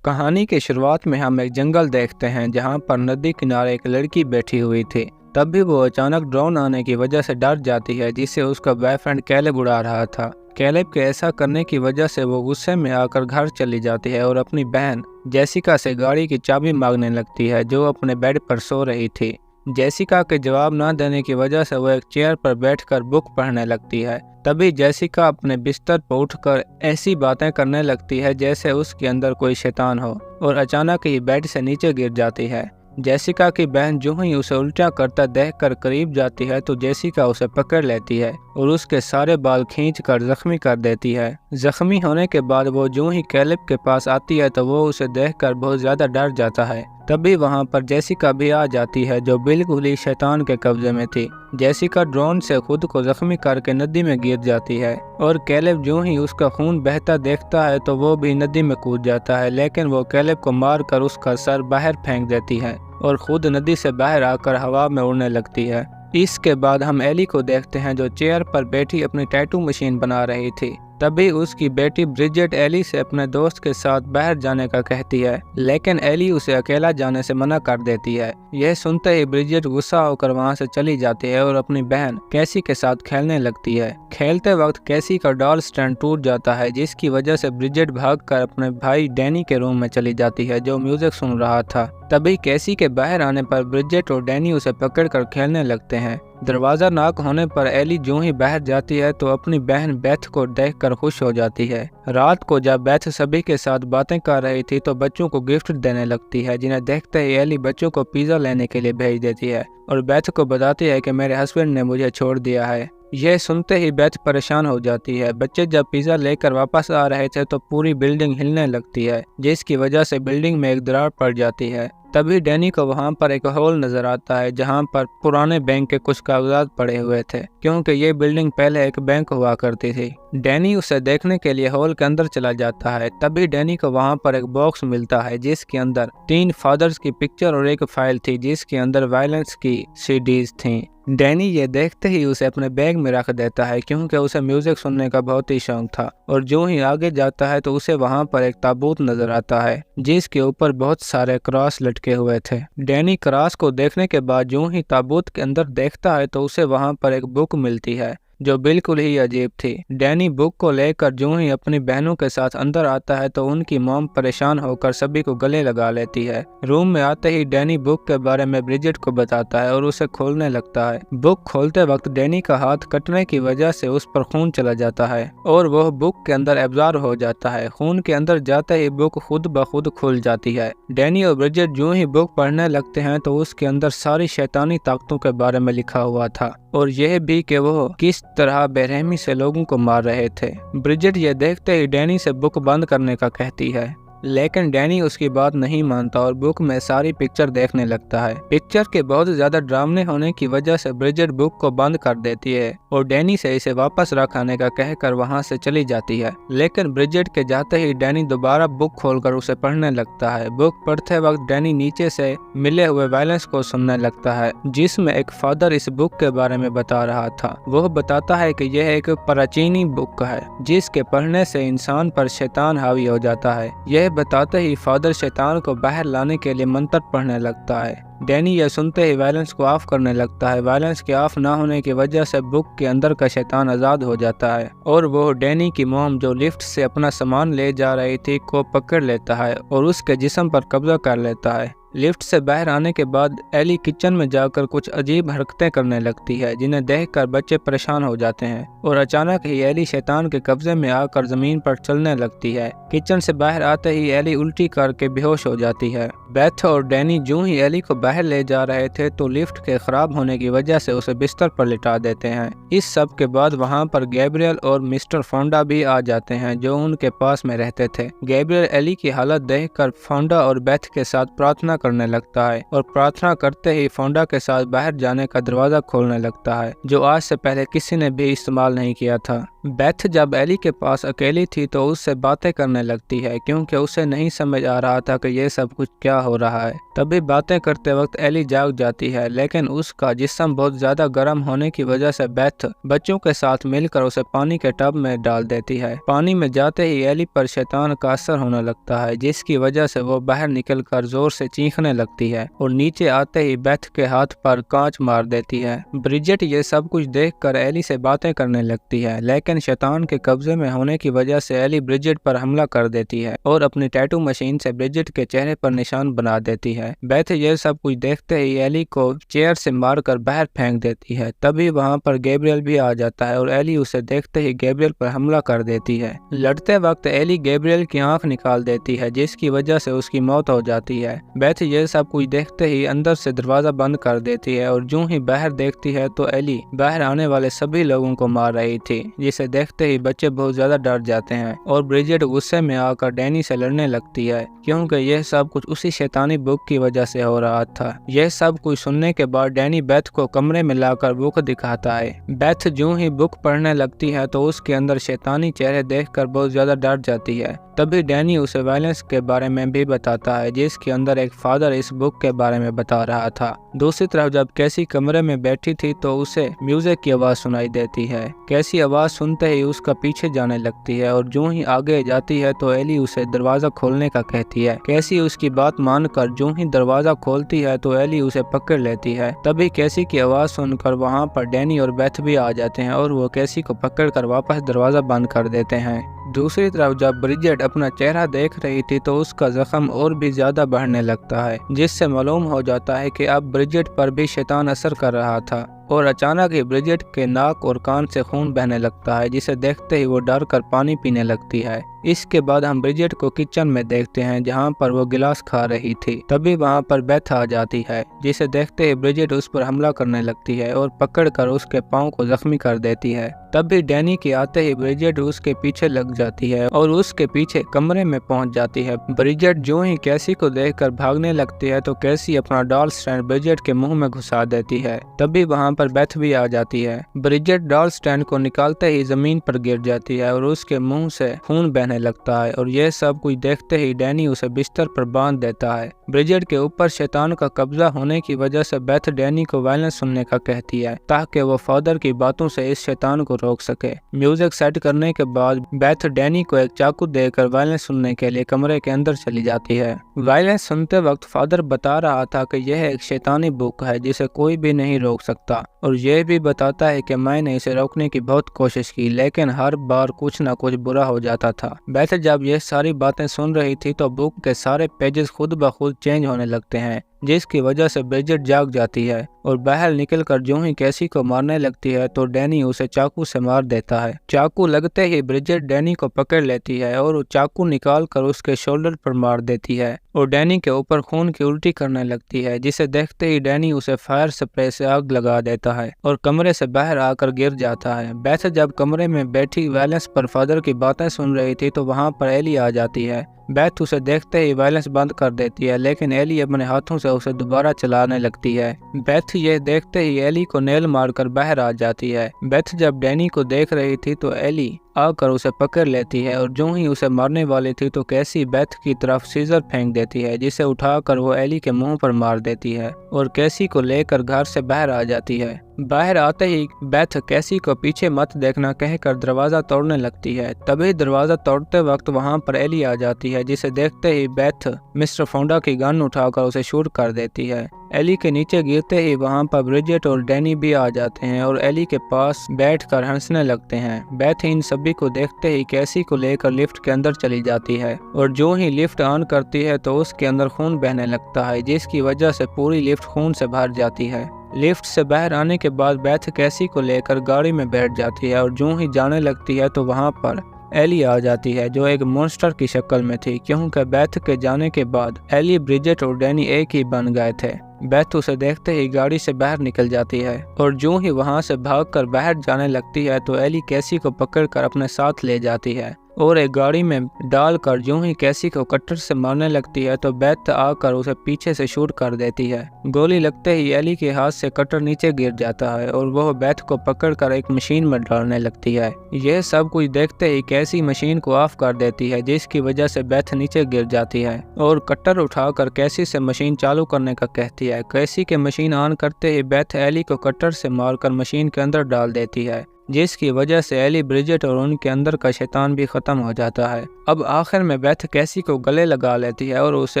कहानी की शुरुआत में हम एक जंगल देखते हैं जहां पर नदी किनारे एक लड़की बैठी हुई थी। तब भी वो अचानक ड्रोन आने की वजह से डर जाती है जिसे उसका बॉयफ्रेंड कैलेब उड़ा रहा था। कैलेब के ऐसा करने की वजह से वो गुस्से में आकर घर चली जाती है और अपनी बहन जेसिका से गाड़ी की चाबी मांगने लगती है जो अपने बेड पर सो रही थी। जेसिका के जवाब न देने की वजह से वो एक चेयर पर बैठकर बुक पढ़ने लगती है। तभी जेसिका अपने बिस्तर पर उठकर ऐसी बातें करने लगती है जैसे उसके अंदर कोई शैतान हो और अचानक ही बेड से नीचे गिर जाती है। जेसिका की बहन जो ही उसे उल्टा करता देखकर करीब जाती है तो जेसिका उसे पकड़ लेती है और उसके सारे बाल खींचकर जख्मी कर देती है। जख्मी होने के बाद वो जो ही कैलेब के पास आती है तो वो उसे देखकर बहुत ज्यादा डर जाता है। तभी वहां पर जेसिका भी आ जाती है जो बिल्कुल ही शैतान के कब्जे में थी। जेसिका ड्रोन से खुद को जख्मी करके नदी में गिर जाती है और कैलेब जो ही उसका खून बहता देखता है तो वो भी नदी में कूद जाता है, लेकिन वो कैलेब को मारकर उसका सर बाहर फेंक देती है और खुद नदी से बाहर आकर हवा में उड़ने लगती है। इसके बाद हम एली को देखते हैं जो चेयर पर बैठी अपनी टैटू मशीन बना रही थी। तभी उसकी बेटी ब्रिजेट एली से अपने दोस्त के साथ बाहर जाने का कहती है, लेकिन एली उसे अकेला जाने से मना कर देती है। यह सुनते ही ब्रिजेट गुस्सा होकर वहां से चली जाती है और अपनी बहन कैसी के साथ खेलने लगती है। खेलते वक्त कैसी का डॉल स्टैंड टूट जाता है जिसकी वजह से ब्रिजेट भागकर अपने भाई डैनी के रूम में चली जाती है जो म्यूजिक सुन रहा था। तभी कैसी के बाहर आने पर ब्रिजेट और डैनी उसे पकड़कर खेलने लगते हैं। दरवाजा नॉक होने पर एली जो ही बाहर जाती है तो अपनी बहन बेथ को देखकर खुश हो जाती है। रात को जब बेथ सभी के साथ बातें कर रही थी तो बच्चों को गिफ्ट देने लगती है, जिन्हें देखते ही एली बच्चों को पिज्जा लेने के लिए भेज देती है और बेथ को बताती है कि मेरे हस्बैंड ने मुझे छोड़ दिया है। यह सुनते ही बेथ परेशान हो जाती है। बच्चे जब पिज्जा लेकर वापस आ रहे थे तो पूरी बिल्डिंग हिलने लगती है जिसकी वजह से बिल्डिंग में एक दरार पड़ जाती है। तभी डैनी को वहां पर एक हॉल नजर आता है जहां पर पुराने बैंक के कुछ कागजात पड़े हुए थे, क्योंकि ये बिल्डिंग पहले एक बैंक हुआ करती थी। डैनी उसे देखने के लिए हॉल के अंदर चला जाता है। तभी डैनी को वहां पर एक बॉक्स मिलता है जिसके अंदर 3 फादर्स की पिक्चर और एक फाइल थी जिसके अंदर वायलेंस की सीडीज थी। डैनी ये देखते ही उसे अपने बैग में रख देता है क्योंकि उसे म्यूजिक सुनने का बहुत ही शौक था, और जो ही आगे जाता है तो उसे वहां पर एक ताबूत नजर आता है जिसके ऊपर बहुत सारे क्रॉस लटके हुए थे। डैनी क्रॉस को देखने के बाद जो ही ताबूत के अंदर देखता है तो उसे वहां पर एक बुक मिलती है जो बिल्कुल ही अजीब थी। डैनी बुक को लेकर जो ही अपनी बहनों के साथ अंदर आता है तो उनकी मॉम परेशान होकर सभी को गले लगा लेती है। रूम में आते ही डैनी बुक के बारे में ब्रिजेट को बताता है और उसे खोलने लगता है। बुक खोलते वक्त डैनी का हाथ कटने की वजह से उस पर खून चला जाता है और वह बुक के अंदर एब्जॉर्ब हो जाता है। खून के अंदर जाते ही बुक खुद ब खुद खुल जाती है। डैनी और ब्रिजेट जो ही बुक पढ़ने लगते हैं तो उसके अंदर सारी शैतानी ताकतों के बारे में लिखा हुआ था और यह भी कि वो किस तरह बेरहमी से लोगों को मार रहे थे। ब्रिजेट ये देखते ही डैनी से बुक बंद करने का कहती है, लेकिन डैनी उसकी बात नहीं मानता और बुक में सारी पिक्चर देखने लगता है। पिक्चर के बहुत ज्यादा ड्रामने होने की वजह से ब्रिजेट बुक को बंद कर देती है और डैनी से इसे वापस रखाने का कहकर वहां से चली जाती है। लेकिन ब्रिजेट के जाते ही डैनी दोबारा बुक खोलकर उसे पढ़ने लगता है। बुक पढ़ते वक्त डैनी नीचे से मिले हुए वायलेंस को सुनने लगता है जिसमें एक फादर इस बुक के बारे में बता रहा था। वह बताता है कि यह एक प्राचीनी बुक है जिसके पढ़ने से इंसान पर शैतान हावी हो जाता है। यह बताते ही फादर शैतान को बाहर लाने के लिए मंत्र पढ़ने लगता है। डैनी यह सुनते ही वायलेंस को ऑफ करने लगता है। वायलेंस के ऑफ ना होने की वजह से बुक के अंदर का शैतान आजाद हो जाता है और वो डैनी की मॉम जो लिफ्ट से अपना सामान ले जा रही थी को पकड़ लेता है और उसके जिस्म पर कब्जा कर लेता है। लिफ्ट से बाहर आने के बाद एली किचन में जाकर कुछ अजीब हरकतें करने लगती है जिन्हें देखकर बच्चे परेशान हो जाते हैं और अचानक ही एली शैतान के कब्जे में आकर जमीन पर चलने लगती है। किचन से बाहर आते ही एली उल्टी करके बेहोश हो जाती है। बेथ और डैनी जो ही एली को बाहर ले जा रहे थे तो लिफ्ट के खराब होने की वजह से उसे बिस्तर पर लिटा देते हैं। इस सब के बाद वहां पर गैब्रियल और मिस्टर फोंडा भी आ जाते हैं जो उनके पास में रहते थे। गैब्रियल एली की हालत देखकर फोंडा और बेथ के साथ प्रार्थना करने लगता है और प्रार्थना करते ही फोंडा के साथ बाहर जाने का दरवाजा खोलने लगता है जो आज से पहले किसी ने भी इस्तेमाल नहीं किया था। बेथ जब एली के पास अकेली थी तो उससे बातें करने लगती है क्योंकि उसे नहीं समझ आ रहा था कि ये सब कुछ क्या हो रहा है। तभी बातें करते वक्त एली जाग जाती है, लेकिन उसका जिस्म बहुत ज्यादा गर्म होने की वजह से बेथ बच्चों के साथ मिलकर उसे पानी के टब में डाल देती है। पानी में जाते ही एली पर शैतान का असर होने लगता है, जिसकी वजह से वो बाहर निकलकर जोर से चीखने लगती है और नीचे आते ही बेथ के हाथ पर कांच मार देती है। ब्रिजेट ये सब कुछ देखकर एली से बातें करने लगती है, लेकिन शैतान के कब्जे में होने की वजह से एली ब्रिजेट पर हमला कर देती है और अपनी टैटू मशीन से ब्रिजेट के चेहरे पर निशान बना देती है। बेथ ये सब कुछ देखते ही एली को चेयर से मारकर बाहर फेंक देती है। तभी वहाँ पर गैब्रियल भी आ जाता है और एली उसे देखते ही गैब्रियल पर हमला कर देती है। लड़ते वक्त एली गैब्रियल की आंख निकाल देती है, जिसकी वजह से उसकी मौत हो जाती है। बेथ ये सब कुछ देखते ही अंदर से दरवाजा बंद कर देती है और जो ही बाहर देखती है तो एली बाहर आने वाले सभी लोगों को मार रही थी, जिसे देखते ही बच्चे बहुत ज्यादा डर जाते हैं और ब्रिजेट गुस्से में आकर डैनी से लड़ने लगती है क्योंकि यह सब कुछ उसी शैतानी बुक की वजह से हो रहा था। यह सब कुछ सुनने के बाद डैनी बेथ को कमरे में लाकर बुक दिखाता है। बेथ जो ही बुक पढ़ने लगती है तो उसके अंदर शैतानी चेहरे देखकर बहुत ज्यादा डर जाती है। तभी डैनी उसे वायलेंस के बारे में भी बताता है, जिसके अंदर एक फादर इस बुक के बारे में बता रहा था। दूसरी तरफ जब कैसी कमरे में बैठी थी तो उसे म्यूजिक की आवाज सुनाई देती है। कैसी आवाज सुनते ही उसका पीछे जाने लगती है और जो ही आगे जाती है तो एली उसे दरवाजा खोलने का कहती है। कैसी उसकी बात मानकर जो ही दरवाजा खोलती है तो एली उसे पकड़ लेती है। तभी कैसी की आवाज सुनकर वहाँ पर डैनी और बेथ भी आ जाते हैं और वो कैसी को पकड़कर वापस दरवाजा बंद कर देते हैं। दूसरी तरफ जब ब्रिजेट अपना चेहरा देख रही थी तो उसका जख्म और भी ज्यादा बढ़ने लगता है, जिससे मालूम हो जाता है कि अब ब्रिजेट पर भी शैतान असर कर रहा था और अचानक ही ब्रिजेट के नाक और कान से खून बहने लगता है, जिसे देखते ही वो डर कर पानी पीने लगती है। इसके बाद हम ब्रिजेट को किचन में देखते हैं जहां पर वो गिलास खा रही थी। तभी वहां पर बेथ आ जाती है, जिसे देखते ही ब्रिजेट उस पर हमला करने लगती है और पकड़कर उसके पांव को जख्मी कर देती है। तभी डैनी के आते ही ब्रिजेट उसके पीछे लग जाती है और उसके पीछे कमरे में पहुंच जाती है। ब्रिजेट जो ही कैसी को देखकर भागने लगती है तो कैसी अपना डॉल स्टैंड ब्रिजेट के मुंह में घुसा देती है। तभी वहां पर बेथ भी आ जाती है। ब्रिजेट डॉल स्टैंड को निकालते ही जमीन पर गिर जाती है और उसके मुंह से खून बहने लगता है और यह सब कुछ देखते ही डैनी उसे बिस्तर पर बांध देता है। ब्रिजेट के ऊपर शैतान का कब्जा होने की वजह से बेथ डैनी को वायलेंस सुनने का कहती है ताकि वो फादर की बातों से इस शैतान को रोक सके। म्यूजिक सेट करने के बाद बेथ डैनी को एक चाकू देकर वायलेंस सुनने के लिए कमरे के अंदर चली जाती है। वायलेंस सुनते वक्त फादर बता रहा था कि यह एक शैतानी बुक है जिसे कोई भी नहीं रोक सकता और यह भी बताता है कि मैंने इसे रोकने की बहुत कोशिश की, लेकिन हर बार कुछ न कुछ बुरा हो जाता था। बेथ जब ये सारी बातें सुन रही थी तो बुक के सारे पेजेस खुद ब खुद चेंज होने लगते हैं, जिसकी वजह से ब्रिजेट जाग जाती है और बाहर निकलकर जो ही कैसी को मारने लगती है तो डैनी उसे चाकू से मार देता है। चाकू लगते ही ब्रिजेट डैनी को पकड़ लेती है और वो चाकू निकाल कर उसके शोल्डर पर मार देती है और डैनी के ऊपर खून की उल्टी करने लगती है, जिसे देखते ही डैनी उसे फायर स्प्रे से आग लगा देता है और कमरे से बाहर आकर गिर जाता है। बेथ जब कमरे में बैठी वायलेंस पर फादर की बातें सुन रही थी तो वहाँ पर एली आ जाती है। बेथ उसे देखते ही वायलेंस बंद कर देती है, लेकिन एली अपने हाथों से उसे दोबारा चलाने लगती है। बेथ ये देखते ही एली को नेल मारकर बाहर आ जाती है। बेथ जब डैनी को देख रही थी तो एली आकर उसे पकड़ लेती है और जो ही उसे मारने वाली थी तो कैसी बेथ की तरफ सीजर फेंक देती है, जिसे उठाकर वो एली के मुंह पर मार देती है और कैसी को लेकर घर से बाहर आ जाती है। बाहर आते ही बेथ कैसी को पीछे मत देखना कहकर दरवाजा तोड़ने लगती है। तभी दरवाजा तोड़ते वक्त वहां पर एली आ जाती है, जिसे देखते ही बेथ मिस्टर फोंडा की गन उठाकर उसे शूट कर देती है। एली के नीचे गिरते ही वहां पर ब्रिजेट और डैनी भी आ जाते हैं और एली के पास बैठकर हंसने लगते हैं। बेथ इन सभी को देखते ही कैसी को लेकर लिफ्ट के अंदर चली जाती है और जो ही लिफ्ट ऑन करती है तो उसके अंदर खून बहने लगता है, जिसकी वजह से पूरी लिफ्ट खून से भर जाती है। लिफ्ट से बाहर आने के बाद बेथ कैसी को लेकर गाड़ी में बैठ जाती है और जो ही जाने लगती है तो वहां पर एली आ जाती है, जो एक मॉन्स्टर की शक्ल में थी, क्योंकि बेथ के जाने के बाद एली, ब्रिजेट और डैनी एक ही बन गए थे। बेथ उसे देखते ही गाड़ी से बाहर निकल जाती है और जो ही वहां से भागकर बाहर जाने लगती है तो एली कैसी को पकड़कर अपने साथ ले जाती है और एक गाड़ी में डालकर यूं ही कैसी को कट्टर से मारने लगती है तो बेथ आकर उसे पीछे से शूट कर देती है। गोली लगते ही एली के हाथ से कट्टर नीचे गिर जाता है और वह बेथ को पकड़कर एक मशीन में डालने लगती है। यह सब कुछ देखते ही कैसी मशीन को ऑफ कर देती है, जिसकी वजह से बेथ नीचे गिर जाती है और कट्टर उठाकर कैसी से मशीन चालू करने का कहती है। कैसी के मशीन ऑन करते ही बेथ एली को कट्टर से मारकर मशीन के अंदर डाल देती है, जिसकी वजह से एली, ब्रिजेट और उनके अंदर का शैतान भी खत्म हो जाता है। अब आखिर में बेथ कैसी को गले लगा लेती है और उसे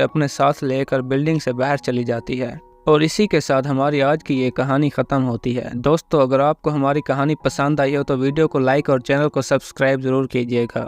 अपने साथ लेकर बिल्डिंग से बाहर चली जाती है। और इसी के साथ हमारी आज की ये कहानी खत्म होती है। दोस्तों, अगर आपको हमारी कहानी पसंद आई हो तो वीडियो को लाइक और चैनल को सब्सक्राइब जरूर कीजिएगा।